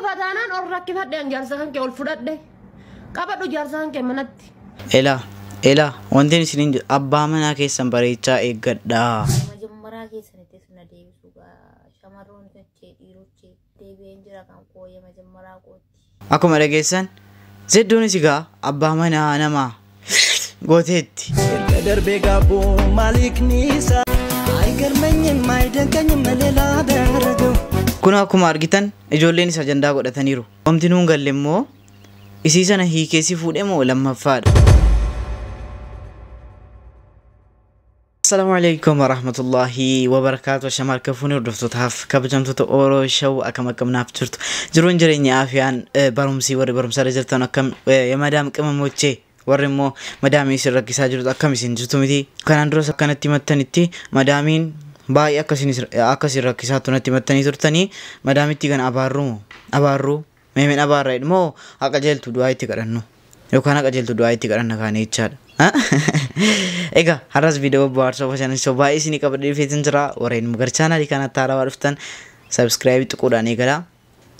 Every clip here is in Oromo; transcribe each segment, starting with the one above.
fataanaan ol rakkifadheen jaarsa kan kee ol fudhadhe qabadhu jaarsa kan kee manatti. Ela wanti isin abbaa manaa keessan bareechaa eeggadha. Majammaraa keessanitti suna deebisuudha shamarroon kee dhiirochee deebi'een jira kan qooyee majammaraa qooti. Akkuma dhageessan zedduun isigaa abbaa manaa namaa gooteetti. Erga darbee gaaboo maalikniisa aygarmanyim aydankanyim maleelaa daragoo. Kun akkuma argitan ijoolleen isa ajandaa godhataniiru. Wanti nuun galle immoo isii sana hiikeessi fuudhee moo lammaffaadha. Assalamu alaikum warahmatullahi wabarakatuh. Shamal kafuni hordoftotaaf kabajamtoota Oromoo Show akkam jirtu. Jiruun jireenya afiyaan barumsi warri barumsa jirtan akkam madam qimamochee warri immoo madaamii isin rakkisaa jirtu akkam isin jirtu miti. Kanaan duras akkanatti himattanitti madaamiin baay'ee akkasiin rakkisaa tunatti himattanii turtanii madaamitti kan abaarru meemeen abaarra jedhamoo haqa jeeltu du'aa itti kadhannu yookaan haqa jeeltu du'aa itti kadhanna kaanii jechaadha. Ega har'as video bohaarsa bashannansiisoo baay'ee isinii qabadhee dhufeetin jira. Warreen gara chaanaalii kanatti haaraa dhuftan subscribe tuquudhaan eegala.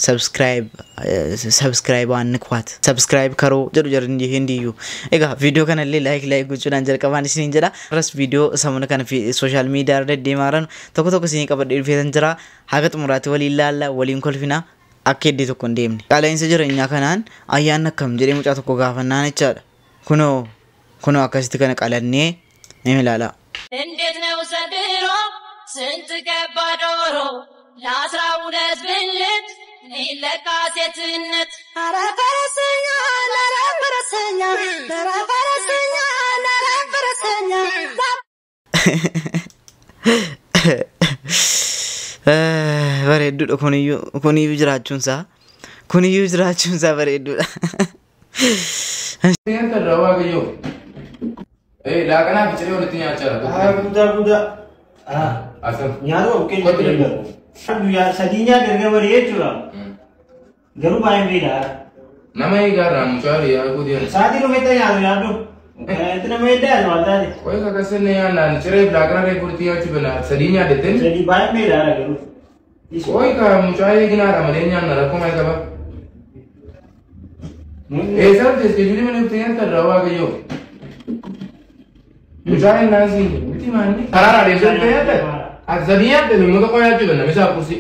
Subscribe waan nikwaat subscribe karoo jedhu jarri hindiyyuu. Ega video kanallee like gochuudhaan jalqabaan isiniin jedha. Har'as video samuna kana social media irra deddeemaa tokko isinii qabadhee dhufeetin jira. Haga xumuraatti waliin ilaalla waliin kolfina. Akka heddii tokko hin deemne. Qaala'insa jireenyaa kanaan ayyaanni akkam jedhee mucaa tokko gaafannaan jechaadha. Kunoo akkasitti kana qalannee ni ilaala. እንዴት ነው ዘንድሮ ስንት ከባድ ዶሮ ለአስራ ሁለት ብልት ሊለካ ሴትነት ኧረ ፈረሰኛ ኧረ ፈረሰኛ ኧረ ፈረሰኛ ኧረ ፈረሰኛ bareedduudha kuniyyuu jiraachuunsaa bareedduudha. La kana bichire wala tinya achara. Buda. Asam. Nyaro ke jira. Ya sadinya derga bari chura. Garu bayan beda. Nama ye garra muchari ya ko dia. Sadi no meta yaro. Itna meda wala de. Koi ka kasne ya nan chire la kana re kurti ya chibana. Sadinya deten. Sadi bayan beda garu. Koi ka muchari gina ramadenya na rakko mai ka ba. Esa desde juli mene tinya kar rawa ga yo. Muchai nazi, miti mani. Karara de gente ya te. Azania te lo mudo koya tu na misa kusi.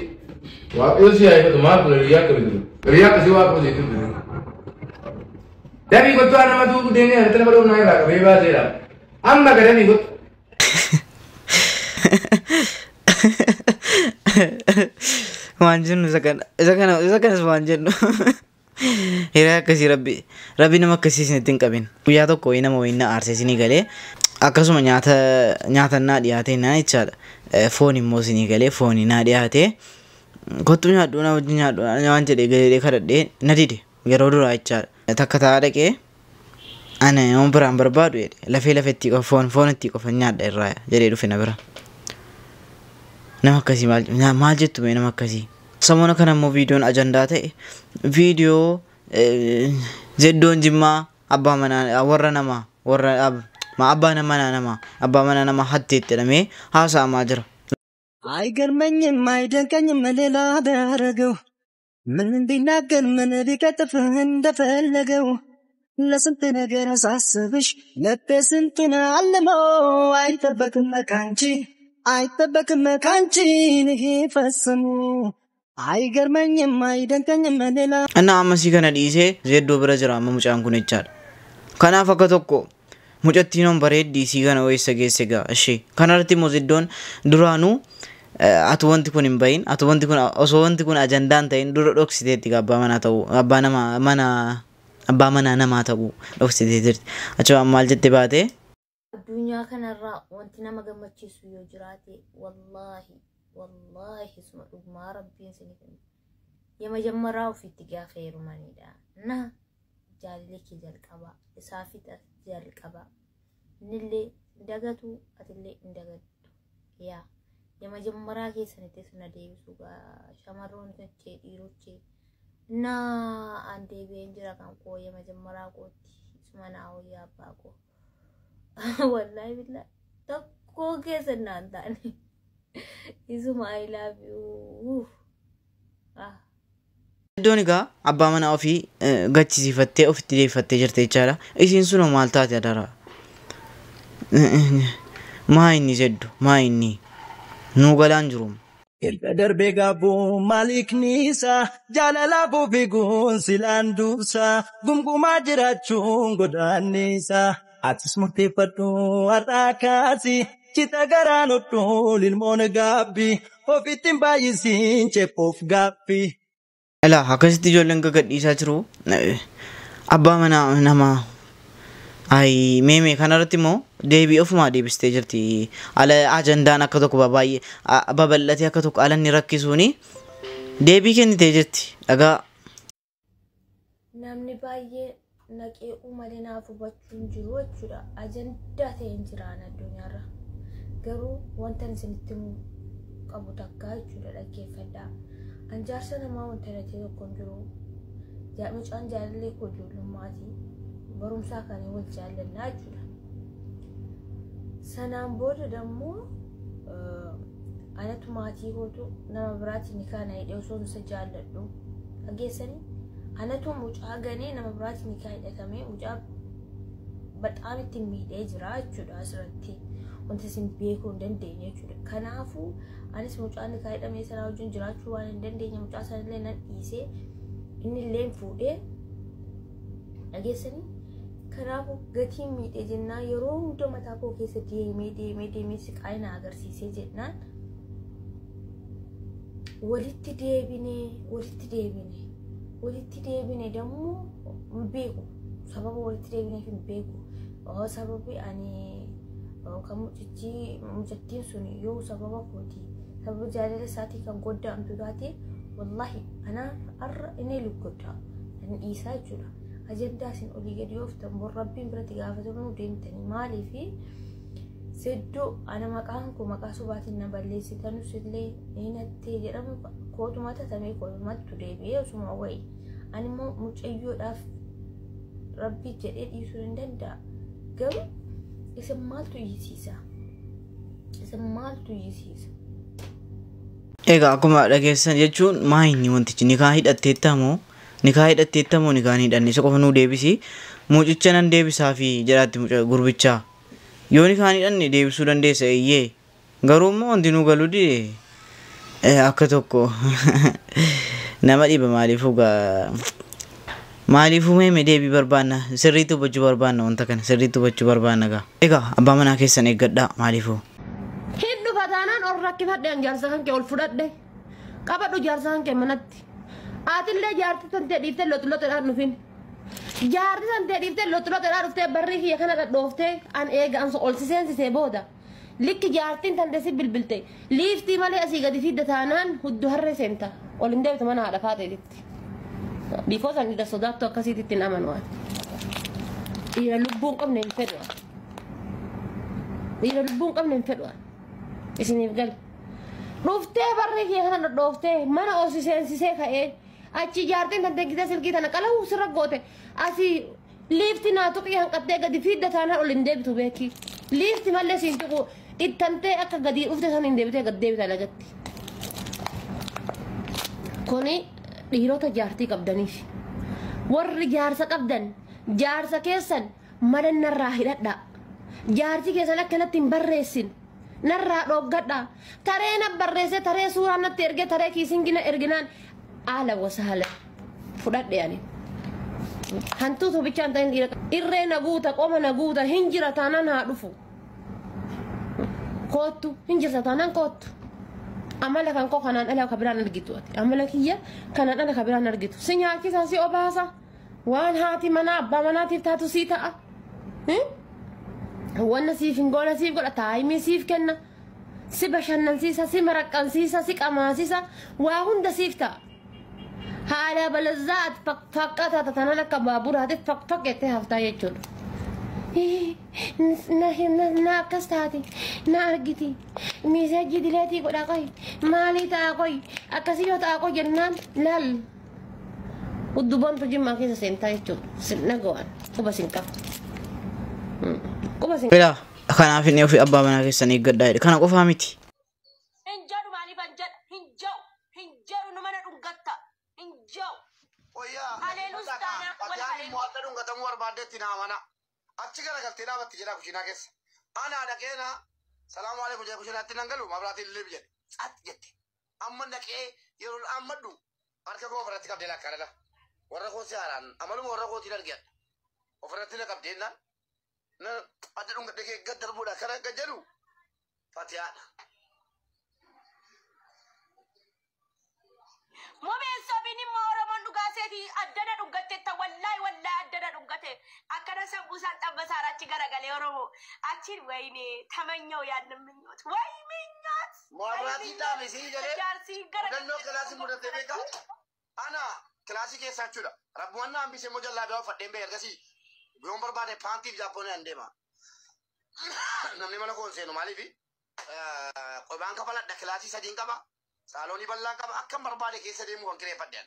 Wa usi ay ko ma ko riya kar du. Riya kasi wa ko jitu du. Devi ko to ana ma tu denge hatna baro na ra be ba de ra. Amma ka devi ko. Wanjun zakana wanjun. Hira kasi rabbi nama kasi sinitin qabin. Guyyaa tokko nama wayna aarse sinii galee akkasuma nyaata naa dhiyaate naa jechaadha. Foon immoo sinii galee fooni naa dhiyaate kottu nyaadhu na wajjin nyaadhu waan jedhee galee kadhadhee na dide yeroo duraa jechaadha. Takka ta'a dhaqee ana yoon biraan barbaadu jedhe lafeetti qofa foonitti qofa nyaadha irraa jedhee dhufe na bira. Nama akkasii maal jettu mee nama akkasii. Samuna kana immoo viidiyoon ajandaa ta'e viidiyoo zeddoon jimmaa abbaa manaa warra namaa warra abbaa mana namaa hatteetti jedhamee haasa'amaa jira. አይገርመኝም አይደንቀኝም ሌላ አደረገው ምን ቢናገር ምን ቢቀጥፍ እንደፈለገው ለስንት ነገር ሳስብሽ ልቤ ስንቱን አልመው አይጠበቅም ካንቺ ይሄ ፈጽሞ አይገርመኝም አይደንቀኝም ሌላ እና አመሲ ከነ ዲሴ ዜዶ ብረ ጅራ ሙጫን ኩን ይቻል ከናፈ ከተኮ ሙጨቲኖን በሬዲ ሲገነ ወይስ ገሰጋ እሺ ከናርቲ ሞዚዶን ዱራኑ አቱ ወንቲ ኩን እንበይን አቱ ወንቲ ኩን ኦሶ ወንቲ ኩን አጀንዳን ታይን ዱሮ ዶክሲቴቲ ጋባ ማና ተው አባ ማና ነማ ተው ዶክሲቴቲ አቻ አማል ጀት ባቴ Addunyaa kanarraa wanti nama gammachiisu yoo jiraate wallahi isuma dhugumaa rabbiin isiniif የመጀመሪያው ፊት ጋፈይሩማኒዳ እና ጃልለኪ ጀልቀባ እሳፊት ጀልቀባ ንሌ እንደገቱ አትሌ እንደገቱ ያ የመጀመሪያ ኬሰነቴ ስነ ዴቢሱ ጋ ሸመሮን ከቼ ዲሮቼ እና አንዴ ቤንጅራ ካንቆ የመጀመሪያ ቆቲ ስመናው ያባቆ والله بالله تكو كيس نانتاني يسمع I love you Doniga abbaa mana ofii gachisiifattee ofitti deeffattee jirte jechaadha. Isiin sun maal taate adara? Maa inni jedhu maa inni nu galaan jiru. Erga darbee gaabbuun maalikniisa jaalala buufiguun silaan dursa gumgumaa jiraachuun godaannisa. Atis murteeffadhu har'aa kaasi cita garaan hodhuun ilmoon gaabbi ofitti hin baay'isiin cephoof gaabbi. Ela akkasitti ijoolleen gagadhiisaa jiru. Abbaa mana nama ay meemee kanarratti immoo deebii ofumaa deebistee jirti. Ala ajandaan akka tokko baay'ee babal'atee akka tokko ala inni rakkisuuni deebii kennitee jirti. Dhagaa namni baay'ee naqee uumale naaf hubachuun jiru jechuudha. Ajandaa ta'e hin jiraan addunyaarra. Garuu wanta isinitti qabu takkaa jechuudha dhaggeeffadhaa. Anjaarsa namaa wanta dhatee tokko hin jiru. Mucaan jaalallee koo ijoollummaati. Barumsaa kan wal jaallannaa jechuudha. Sanaan booda dammoo anatu maatii kootu nama biraatiin ni kaana hidhee osoo isa jaalladhu. Dhageessanii anatu mucaa ganee nama biraatiin ni kaa hidhatamee mucaa በጣም ittiin miidhee jira jechuudha asirratti. Wanti isin beekuu hin dandeenye jechuudha. Kanaafuu anis mucaan ni kaa hidhamee sana wajjin jiraachuu waan hin dandeenye mucaa sanallee nan dhiisee inni illee fuudhee dhageessanii. Kanaafuu gatiin miidhee jennaan yeroo hunda mataa koo keessa deemee siqaayina agarsiisee jennaan walitti deebine dammoo hin beeku sababa walitti deebineef hin beeku sababi ani kan mucattiin sun yoo sababa kooti sababa jaalala isaatii kan goddaamtu taate wallahi ana arra inni luggoddaa ani dhiisaa jechuudha. Ajandaa sin olii gadi ooftan bor rabbiin biratti gaafatamuu deemtanii maaliifi seddoo ana maqaan koo maqaa sobaatiin na balleessitanus illee inattee jedhamu kootuma tatamee kootumatti deebi'ee osuma wayi ani immoo mucayyoodhaaf rabbi jedhee dhiisuu hin danda'a. Garuu isin maaltu iyyisiisa? Egaa akkuma dhageessan jechuun maa inni wantichi nikaa hidhatteettamoo nikaa hidhatteettamoo nikaa hin hidhanne isa qofa nuu deebisi. Mucicha nan deebisaa fi jedhaatti mucaa gurbichaa yoo nikaa hin hidhanne deebisuu dandeessa eeyyee. Garuu immoo wanti nuu galuu dide akka tokko nama dhiba maaliifuu meeme deebii barbaanna sirriitti hubachuu barbaanna wanta kana sirriitti hubachuu barbaanna gaa. Egaa abbaa manaa keessan eeggadhaa maaliifuu. Hin dhufa taanaan ol rakkifadheen jaarsa kan kee ol fudhadhe qabadhu jaarsa kan kee manatti. Atillee jaartii tantee dhiiftee loxoloxodhaan dhufin. Jaartii tantee dhiiftee loxoloxodhaan dhuftee barrii kiyya kana dhadhooftee an eega an ol siseensisee booda. Likki jaartiin tantee si bilbilte liiftii malee asii gadi fidda taanaan huddu harree seenta ol hin deebitu mana haadha faateetitti. Because ani da sodaattu akkasiitti hin amanu ati. Dhiira lubbuun qabne hin fedhu ati. Dhiira lubbuun qabne hin fedhu ati. Isiniif gal. Dhuftee barri kee kana dhooftee mana osii seensisee ka'ee achi jaartiin tantee gita silkii tana qalawuu sirra goote asii liifti naa tuqii hanqattee gadi fidda taanaan ol hin deebitu beeki. Liifti mallee siin tuqu ittantee akka gadi dhufte san hin deebitee gad deebita lagatti. Kuni dhiirota jaartii qabdaniif warri jaarsa qabdan jaarsa keessan mana narraa hidhadhaa. Jaartii keessan akkanatti hin barreessin. Narraa dhoggadhaa. Taree na barreessee taree suuraa natti ergee taree kiisingina erginaan haala wasaala fudhadhe ani. Hantuutu bichaan ta'in dhiira irree na guuta qoma na guuta hin jira taanaan haa dhufu. Koottu hin jirta taanaan koottu. Amala kan koo kanaan ala kabiraan argitu ati. Amala kiyya kanaan ala kabiraan argitu. Si nyaachisa si obaasa. Waan haati manaa abbaa manaatiif taatu sii ta'a. Wanna siif hin goona siif godha taa'imii siif kenna. Si bashannansiisa si maraqqansiisa si qamaasisa waa hunda siif ta'a. Haala balazzaat faqqata tanaan akka baaburaatiif faqqettee haftaa jechuudha. Na akkas taate na argiti miisajji dileetii godha qoy maalii ta'a qoy akkasii yoo ta'a qoy jennaan laal uddubantu jimmaa keessa seentaa jechuudha sinna go'an quba sin qabu. Bila kanaaf inni ofii abbaa manaa keessan eeggadhaa jedhe kana qofaa miti. Hin jedhu maaliif an jedha hin jedhu nu mana dhungatta hin jedhu. Haleelus taana wal haleelu. Mu'addadun gatamu barbaadetti naamana. Achi gara galtee dhaabatti jira kushinaa keessa. Ana dhaqeena salaamu alaikum jee kushinaatti nan galu mabraatiin illee biyya. Xaat jette. Amma dhaqee yeroo ammaddu harka koo ofirratti qabdee lakkaadha. Warra koo si haaraan amaluma warra kootiin argeen. Ofirratti na qabdeenna. Na addadun gadhee gad darbuudha kana gad jedhu. Fatihaadha. Mobeen sobini Oromoon dhugaaseti addana dhuggatte wallahi addana dhuggate akkana sambuusaan xabbasaara achi garagalee Oromoo achi wayne tamaኛው ያንን ምኞት ወይ ምኞት ማብራቲ ዳም እዚህ ገለ ወደኖ ክላስ ሙደተ ቤካ አና ክላስ ከሳቹዳ ረቡና አምቢሴ ሞጀላ ዳው ፈደም በርገሲ ቢሆን በርባደ ፓንቲ ጃፖን አንዴማ namni mana koon seenu maaliifi qobaan kafaladha kilaasii sadiin qaba saaloonii bal'aan qaba akkam barbaade keessa deemu kan kireeffadhan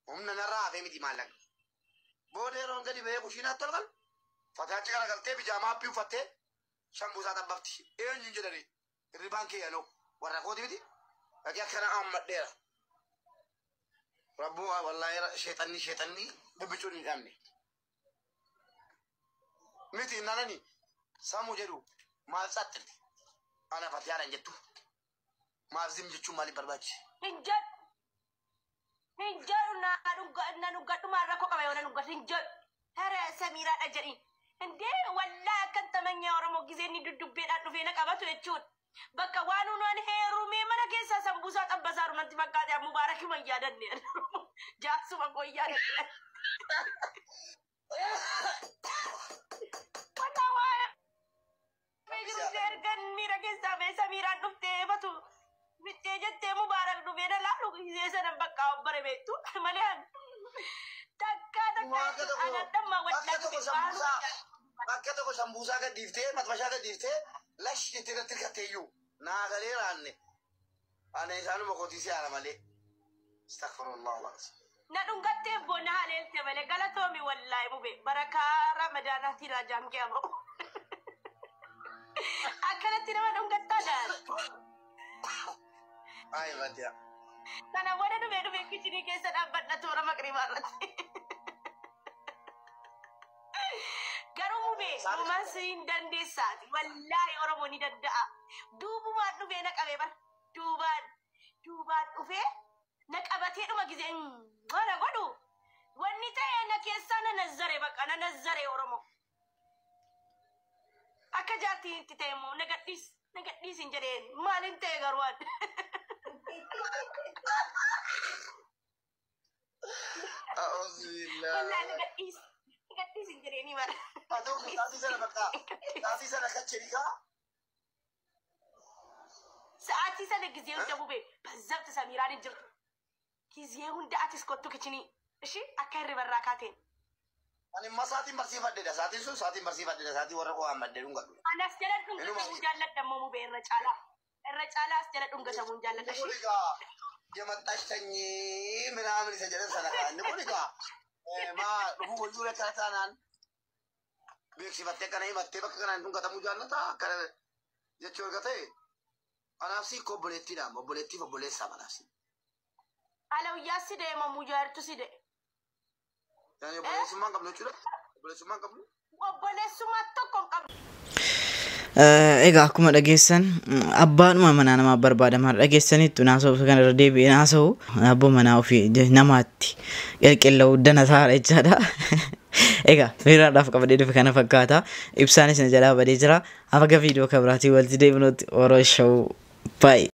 humna narraa hafee miti maallaqa booda yeroon gadi bahee kushiinaatti ol galu fataachi garagaltee bijaamaa haphii uffattee shambuusaa xabbafti eenyuun jedhani hirribaan kee yanoo warra kooti miti dhaqee akkana ammadheera rabbuu wallaahi sheexanni bibbicuun hin dhabne miti nanani samu jedhu maal saxxirti ana fatiyaadhaan jettu maal zim jechuun maaliif barbaachi hinjedhu na dhuggadhumaan rakkoo qaba yoo na dhuggatu hinjedhu hara samiiraadha jedhin indee wallaahi akkan tamanya Oromoo gisee inni duddubbeedhaan dhufee na qabatu jechuudha bakka waan hunaan heerumee mana keessaa sambuusaa xabbasaaru natti fakkaate mubaarakii man yaadanne jaarsuma koo yaadanne Ergan mira keessa mee samiiraan dhuftee batu bittee jettee mubaarak dhufee na laalu gisee sana bakka obbare beektu malee takka anadhamma bakka tokko sambuusaa gad dhiiftee matbashaa gad dhiiftee lash jettee irratti hirkatteeyyuu naa galee raanne ana isaanuma kootii si haala malee astaghfirullah na dhungattee boona haleelte malee galatoomi wallaahi mube barakaa ramadaanaatti raajaan keemo akkanatti nama dhungattaadhaan ay matiya kana wada dhufee kichinii keessa dhaabbadha toora maqribaa irratti garuu mubee uumaan siin dandeessaati wallaahi Oromoo ni danda'a duubumaan dhufee na qabee bar duubaan dhufee na qabatee dhuma gisee mana godhu wanni ta'e na keessaa na nazzare bakka na nazzare Oromoo akka jaartii itti ta'e immoo nagadhiis hin jedheen maalin ta'e garwaan wallahi nagadhiis hin jedheeni mara taasii sana kacherikaa sa'aatii sana gisee hunda bubee bazzabti samiiraan hin jirtu gisee hunda atis kottu kichinii ishi akka hirribarraa kaateen ani masaatiin barsiifadheedha saatiin sun saatiin barsiifadheedha saatii warra koo ammadde dhungadhu anas jala dhungatamuu jaalladhammoo mubee irra caalaa as jala dhungatamuu jaalladha kun egaa የመጣሽ ተኝ ምናምን ሰጀደ ሰነካ ንቁን ጋ ማ ዱሁ ወጁ ለካታናን ቤክሲ በቴ ከነይ መቴ በከ ከናን ዱን ከተሙ ጃለታ ከረ የቾ ገተ አናፍሲ ኮብሌቲ ዳም ቦሌቲ ቦሌሳ ባላሲ አለው ያስደ መሙጃርቱ ሲደ ያኔ ቦሌሱማን ቀብሎ ቹለ ቦሌሱማን ቀብሎ ቦሌሱማ ተቆም ቀብ egaa akkuma dhageessan abbaadhuma manaa nama barbaadamaa dhageessaniittu naasoo kana irra deebi'ee naasoo abboo manaa ofii namaatti qilqilla'uu dana taa'aa jechaadha. Egaa firaadhaaf qabadee dhufe kana fakkaata ibsaanis na jalaa badee jira. Amma viidiyoo kabiraatii walitti deebinuutti Oroo Shawuu baay'ee.